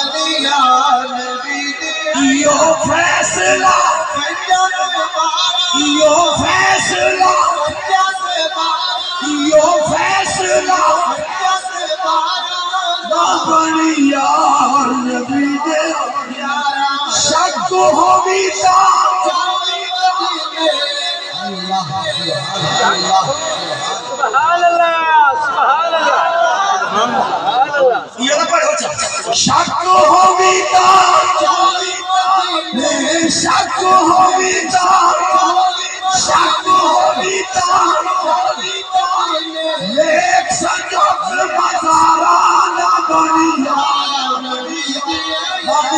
دیا نبی دیا یہ فیصلہ یہ فیصلہ یہ فیصلہ نہ بنی یار نبی دے شک ہوگی تا سبحان اللہ سبحان اللہ یہ نہ پڑھو شک ہوگی تا شک ہوگی تا شک ہوگی تا ایک سجد مزارانہ بنی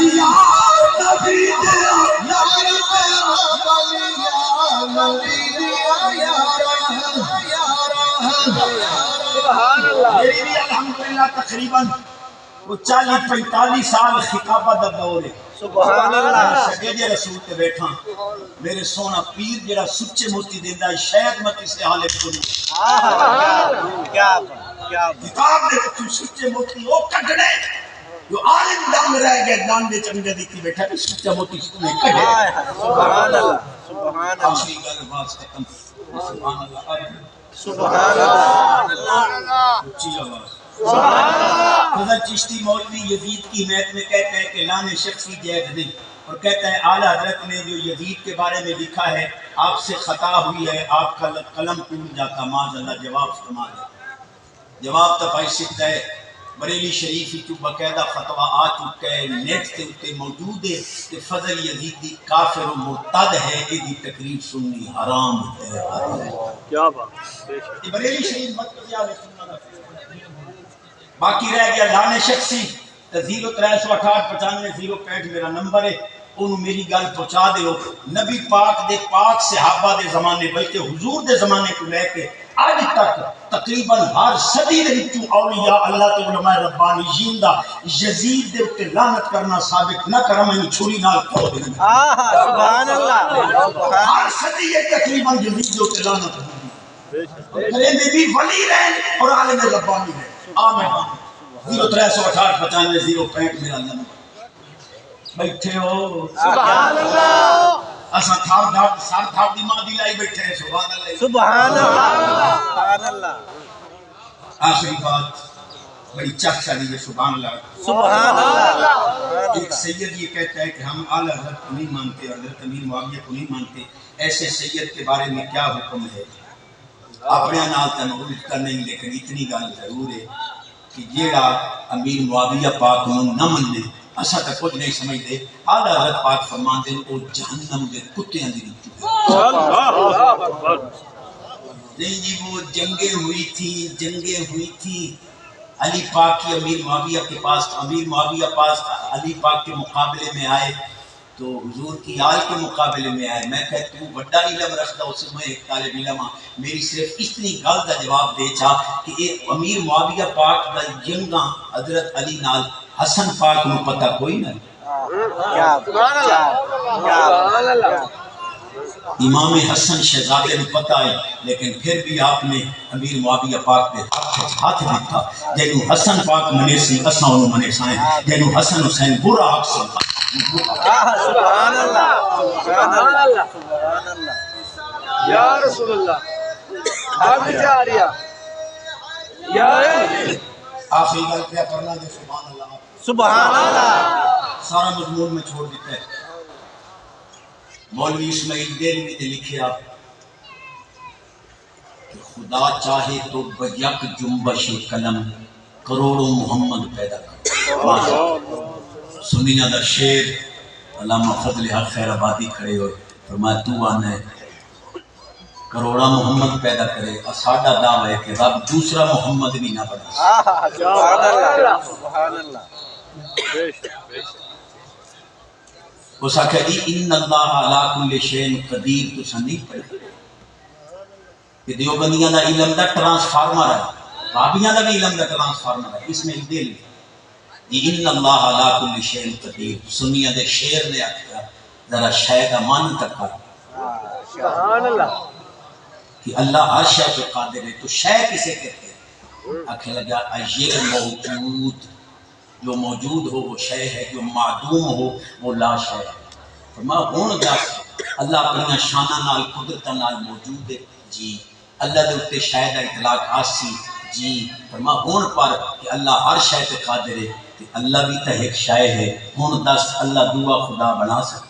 یار نبی دے سبحان اللہ میری بھی الحمدللہ تقریباً 40-45 سال خطابہ دا دور ہے سبحان اللہ شگیدے رسول تے بیٹھا میرے سونا پیر جڑا سچے موتی دیندہ ہے شاید متی سے حالے کنو کیا کتاب دے تو سچے موتی وہ کٹڑے جو عالم دم رہ گئے جان دے چنگے دیکھی بیٹھا کہ سچے موتی سنے کٹڑے سبحان اللہ سبحان اللہ آخری گل باز ختم سبحان اللہ سبحان اللہ اچھی آواز حضرت چشتی مولوی یزید کی حمایت میں کہتا ہے کہ لان شخصی جائز نہیں اور کہتا ہے اعلیٰ حضرت نے جو یزید کے بارے میں لکھا ہے آپ سے خطا ہوئی ہے آپ کا قلم ٹوٹ جاتا معاذ اللہ جواب استعمال ہے جواب تو پائی سکتا ہے بریلی شریف ہی تو باقاعدہ فتویٰ آ چکا ہے نیٹ سے اتے موجود ہے کہ فضل یزیدی کافر و مرتد ہے یہ تقریر سننی حرام ہے کیا بات یہ بریلی شریف مت کیا ہے سننا باقی رہ گیا لانے شخصی 03689505 میرا نمبر ہے انہوں میری گل پہنچا دیو نبی پاک دے پاک صحابہ دے زمانے بلکہ حضور دے زمانے کو لے کے آج تک تقریباً ہر صدی دے وچوں اولیاء اللہ تے علماء ربانیین دا یزید دے اوتے لعنت کرنا ثابت نہ کرا میں چھری نال کھو دینا سبحان اللہ ہر صدی یہ تقریباً یزید دے اوتے لعنت ہوندی کرے بھی ولی رہن اور عالم ربانی رہن آمین 03689505 میرا نمبر بیٹھے ہو سبحان اللہ اسا تھار دھاڑ سار تھار دی ماں دی لائی بیٹھے ہیں سبحان اللہ سبحان اللہ سبحان اللہ آخری بات بڑی چک چلی ہے سبحان اللہ سبحان اللہ ایک سید یہ کہتا ہے کہ ہم اعلیٰ حضرت کو نہیں مانتے حضرت امیر معاویہ کو نہیں مانتے ایسے سید کے بارے میں کیا حکم ہے اپنے نال تنقل کرنے نہیں لیکن اتنی گل ضرور ہے کہ جیڑا امیر معاویہ پاک نو نہ مننے اسا تے کچھ نہیں سمجھتے اعلیٰ حضرت پاک فرماندے او جہنم دے کتےاں دی وچ نہیں جی وہ جنگیں ہوئی تھی علی پاک کی امیر معاویہ کے پاس امیر معاویہ پاس علی پاک کے مقابلے میں آئے تو حضور کی آل کے مقابلے میں آئے میں کہتا ہوں بڑا علم رکھتا اس میں ایک طالب علم میری صرف اتنی گل کا جواب دے چاہ کہ ایک امیر معاویہ پاک دا جنگاں حضرت علی نال حسن پاک نو پتہ کوئی نہ امام حسن شہزادے نے پتہ ہے لیکن پھر بھی آپ نے امیر معاویہ پاک دے ہاتھ دیتا جنو حسن پاک منے سی اساں انہوں منے سائیں جنو حسن حسین برا حق سے سبحان اللہ سبحان اللہ سبحان اللہ یا رسول اللہ آگ جا رہا یا آخری گل کیا کرنا دے سبحان اللہ سبحان اللہ سارا مضمون میں چھوڑ دیتا ہے مولوی اسماعیل دہلوی نے لکھیا کہ خدا چاہے تو بیک جنبش قلم کروڑوں محمد پیدا کر سنینا دا شیر علامہ فضل حق خیر آبادی کھڑے ہوئے فرمایا تو آنا ہے کروڑا محمد پیدا کرے اساڑا دعویٰ ہے کہ رب دوسرا محمد بھی نہ بنا سبحان اللہ سبحان اللہ اس آخر دی ان اللہ علا کل شین قدیر تو سنی پڑے کہ دیوبندیاں دا علم دا ٹرانسفارمر ہے بابیاں دا بھی علم دا ٹرانسفارمر ہے اس میں دل ان اللہ علا کل شین قدیر سنیاں دے شیر نے آخر ذرا شاید امان تک کر سبحان اللہ کہ اللہ ہر شے پہ قادر ہے تو شے کسے کہتے ہیں آخر لگا اجیر موجود جو موجود ہو وہ شے ہے، جو معدوم ہو وہ لا شے ہے۔ فرمایا ہون دس اللہ اپنی شانہ نال قدرت نال موجود ہے جی، اللہ دے اتے شاید اطلاق آسی جی۔ فرمایا ہون پر کہ اللہ ہر شے تے قادر ہے، کہ اللہ بھی تو ایک شے ہے، ہون دس اللہ دعا خدا بنا سکتا۔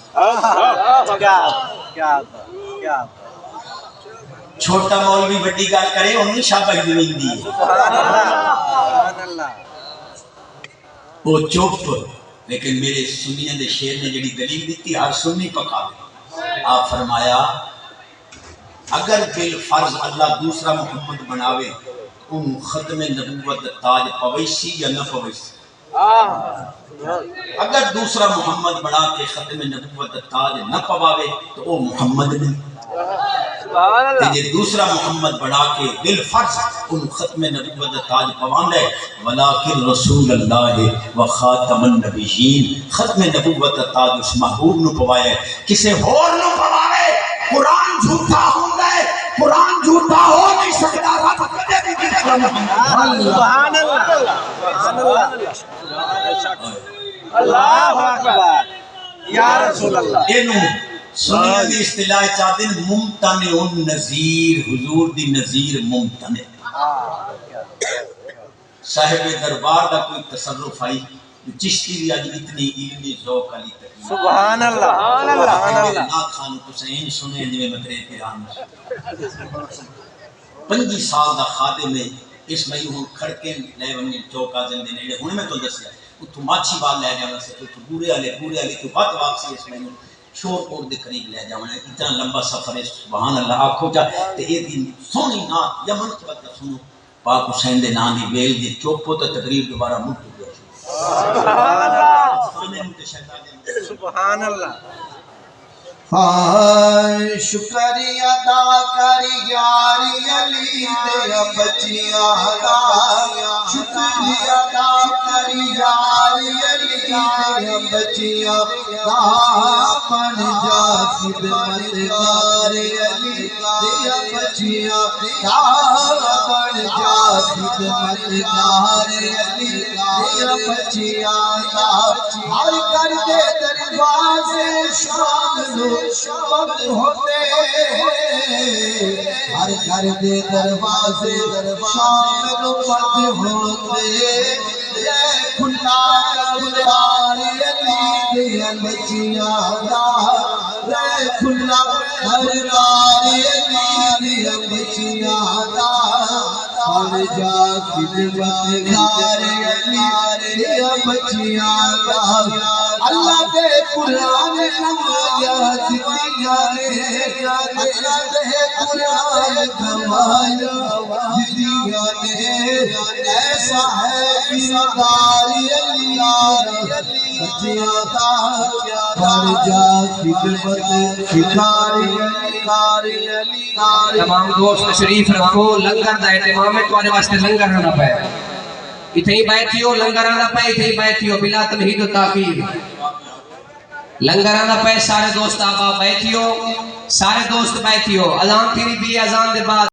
چھوٹا مولوی بڑی گل کرے انہوں شاباش دین دی وہ چپ، لیکن میرے سنیاں دے شیر نے جڑی دلیل دیتی ہر سنی پکا دے۔ آپ فرمایا اگر بالفرض اللہ دوسرا محمد بناوے ان ختم نبوت تاج پویسی یا نہ پویسی؟ اگر دوسرا محمد بنا کے ختم نبوت تاج نہ پواوے تو وہ محمد نہیں، کہ دوسرا محمد بنا کے بالفرض ان ختم نبوت تاج پواندے ولیکن رسول اللہ و خاتم النبیین، ختم نبوت تاج اس محبوب نو پوائے، کسے ہور نو پوائے۔ قرآن جھوٹا ہوندہ ہے، قرآن جھوٹا ہو نہیں سکتا، رب کدے بھی دیکھا سبحان اللہ، اللہ اکبر یا رسول اللہ۔ اینو سنیاں دی اصطلاح چاہتے ہیں ممتنع النظیر، حضور دی نظیر ممتنع۔ صاحب دربار دا کوئی تصرف آئی چشتی بھی آج اتنی علمی ذوق علی تک سبحان اللہ، سبحان اللہ۔ نات خان حسین سنے جو مطرے پیران 25 سال دا خادم ہے، اس میں ہوں کھڑکے لے ونگے چوکا زندے نیڑے ہونے میں تو دسیا اتو ماچھی بال لے جانا سے تو بورے والے تو بات واپسی اس میں شور کوٹ دے قریب لے جانا، اتنا لمبا سفر ہے سبحان اللہ۔ آنکھو جا تے یہ دن سونی نات یمن کے بعد سنو پاک حسین دے نام دی بیل دی چوپو تو تقریب دوبارہ ملک ہو گیا۔ سبحان اللہ۔ شکریہ ادا کر یاری علی دے بچیاں دا، شکریہ ادا کر یاری علی دے بچیاں دا، بن جا خدمت گار علی دے بچیاں دا، بن جا خدمت گار علی دے بچیاں دا، ہر کر دے دروازے شام نو بند ہوتے، ہر گھر دے دروازے شام نو بند ہوتے، کھلا دربار علی دے بچیاں دا، کھلا دربار علی دے بچیاں دا، بن جا خدمت گار علی دے بچیاں دا۔ اللہ دے قرآن نمایا دکھایا نے، اللہ دے قرآن نمایا دکھایا نے، ایسا ہے کردار علی بچیاں دا، بن جا خدمت گار علی۔ تمام دوست تشریف رکھو، لنگر دا اہتمام ہے، تمہارے واسطے لنگر رہنا پائے، اتھے ہی بیٹھیو لنگر آنا پائے، اتھے ہی بیٹھیو بلا تمہید و تاخیر، لنگر آنا پائے۔ سارے دوست آبا بیٹھیو، سارے دوست بیٹھیو، اذان تیری بھی اذان دے بعد